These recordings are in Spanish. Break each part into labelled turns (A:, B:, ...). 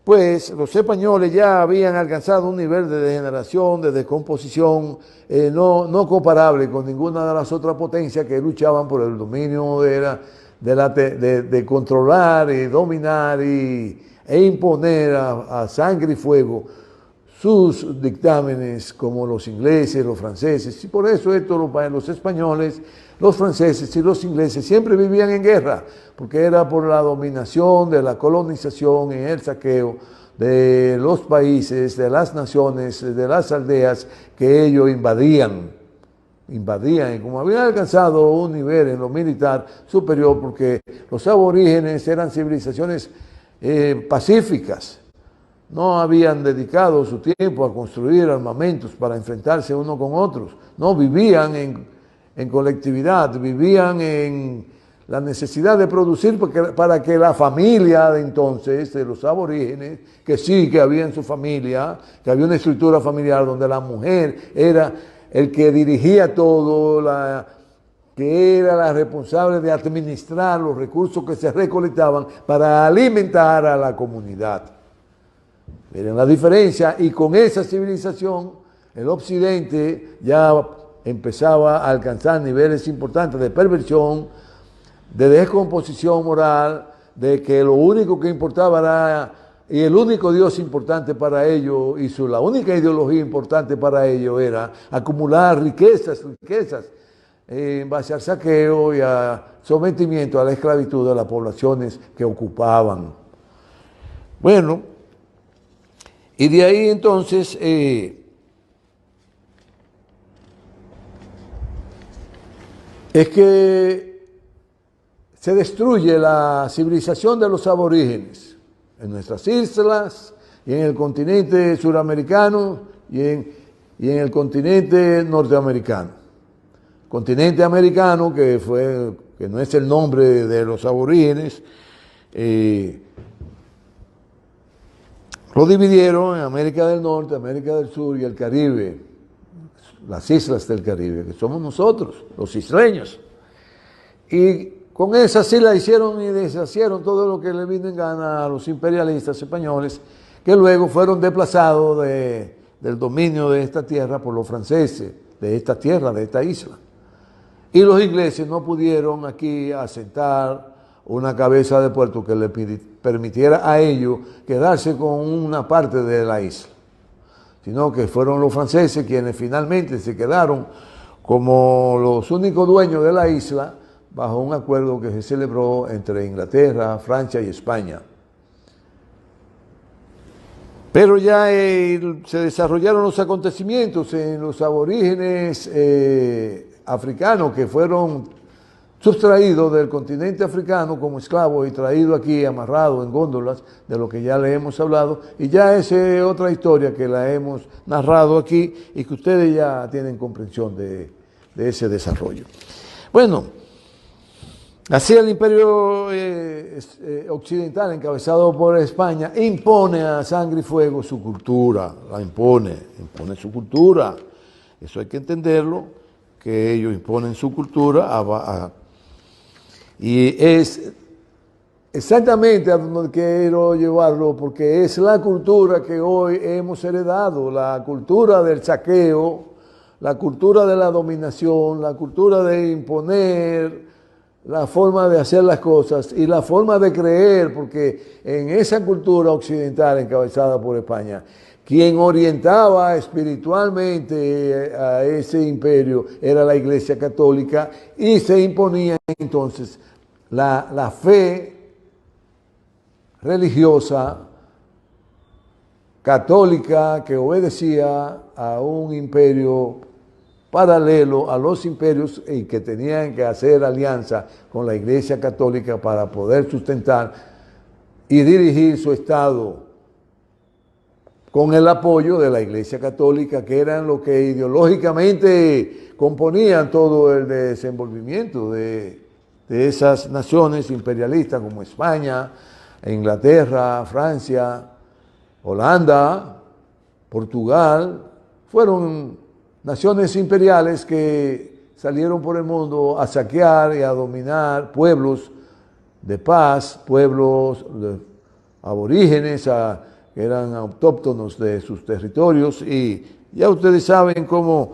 A: pues los españoles ya habían alcanzado un nivel de degeneración, de descomposición, no comparable con ninguna de las otras potencias que luchaban por el dominio de controlar y dominar e imponer a sangre y fuego sus dictámenes, como los ingleses, los franceses. Y por eso los españoles, los franceses y los ingleses siempre vivían en guerra, porque era por la dominación de la colonización y el saqueo de los países, de las naciones, de las aldeas que ellos invadían, y como habían alcanzado un nivel en lo militar superior, porque los aborígenes eran civilizaciones pacíficas, no habían dedicado su tiempo a construir armamentos para enfrentarse unos con otros, no vivían en colectividad, vivían en la necesidad de producir para que la familia de entonces, de los aborígenes, que sí que había en su familia, que había una estructura familiar donde la mujer era el que dirigía todo, que era la responsable de administrar los recursos que se recolectaban para alimentar a la comunidad. Miren la diferencia, y con esa civilización el occidente ya empezaba a alcanzar niveles importantes de perversión, de descomposición moral, de que lo único que importaba era, y el único Dios importante para ellos, y la única ideología importante para ellos era acumular riquezas, en base al saqueo y a sometimiento a la esclavitud de las poblaciones que ocupaban. Bueno, y de ahí entonces es que se destruye la civilización de los aborígenes en nuestras islas y en el continente suramericano y en el continente norteamericano. Continente americano, que no es el nombre de los aborígenes, lo dividieron en América del Norte, América del Sur y el Caribe, las islas del Caribe, que somos nosotros, los isleños. Y con esas islas hicieron y deshicieron todo lo que le vino en gana a los imperialistas españoles, que luego fueron desplazados del dominio de esta tierra por los franceses, de esta tierra, de esta isla. Y los ingleses no pudieron aquí asentar una cabeza de puerto que le permitiera a ellos quedarse con una parte de la isla, sino que fueron los franceses quienes finalmente se quedaron como los únicos dueños de la isla, bajo un acuerdo que se celebró entre Inglaterra, Francia y España. Pero ya se desarrollaron los acontecimientos en los aborígenes africanos, que fueron sustraídos del continente africano como esclavos y traídos aquí amarrados en góndolas, de lo que ya le hemos hablado, y ya esa es otra historia que la hemos narrado aquí y que ustedes ya tienen comprensión de ese desarrollo. Bueno, así el imperio occidental, encabezado por España, impone a sangre y fuego su cultura, la impone su cultura. Eso hay que entenderlo, que ellos imponen su cultura y es exactamente a donde quiero llevarlo, porque es la cultura que hoy hemos heredado, la cultura del saqueo, la cultura de la dominación, la cultura de imponer la forma de hacer las cosas y la forma de creer, porque en esa cultura occidental encabezada por España, quien orientaba espiritualmente a ese imperio era la Iglesia Católica, y se imponía entonces la fe religiosa católica que obedecía a un imperio paralelo a los imperios y que tenían que hacer alianza con la Iglesia Católica para poder sustentar y dirigir su Estado con el apoyo de la Iglesia Católica, que eran los que ideológicamente componían todo el desenvolvimiento de esas naciones imperialistas como España, Inglaterra, Francia, Holanda, Portugal. Fueron naciones imperiales que salieron por el mundo a saquear y a dominar pueblos de paz, pueblos aborígenes, que eran autóctonos de sus territorios, y ya ustedes saben cómo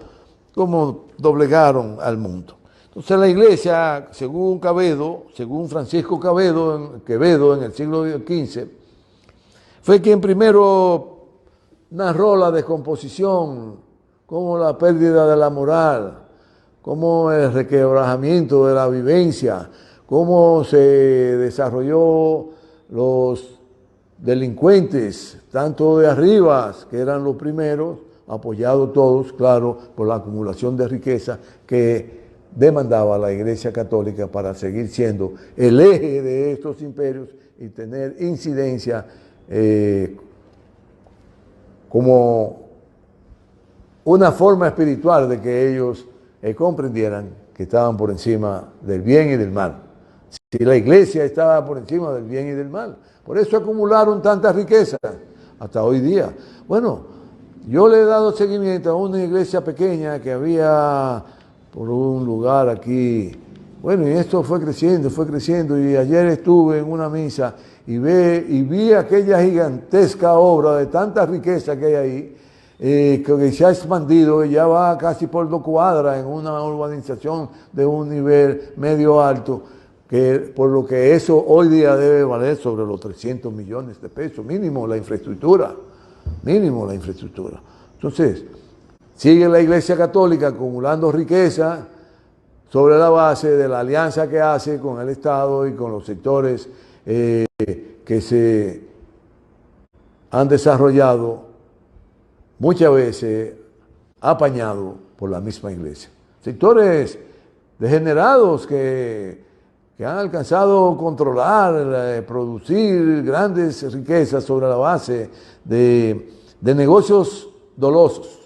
A: doblegaron al mundo. Entonces la iglesia, según Francisco Quevedo en el siglo XV, fue quien primero narró la descomposición, como la pérdida de la moral, como el requebrajamiento de la vivencia, cómo se desarrolló los delincuentes, tanto de arriba, que eran los primeros, apoyados todos, claro, por la acumulación de riqueza que demandaba la Iglesia Católica para seguir siendo el eje de estos imperios y tener incidencia como una forma espiritual de que ellos comprendieran que estaban por encima del bien y del mal. Si la Iglesia estaba por encima del bien y del mal, por eso acumularon tanta riqueza hasta hoy día. Bueno, yo le he dado seguimiento a una iglesia pequeña que había por un lugar aquí. Bueno, y esto fue creciendo, y ayer estuve en una misa y vi aquella gigantesca obra de tanta riqueza que hay ahí, que se ha expandido y ya va casi por 2 cuadras en una urbanización de un nivel medio alto, que por lo que eso hoy día debe valer sobre los 300 millones de pesos, mínimo la infraestructura. Entonces, sigue la Iglesia Católica acumulando riqueza sobre la base de la alianza que hace con el Estado y con los sectores que se han desarrollado, muchas veces apañado por la misma Iglesia. Sectores degenerados que han alcanzado a controlar, producir grandes riquezas sobre la base de negocios dolosos.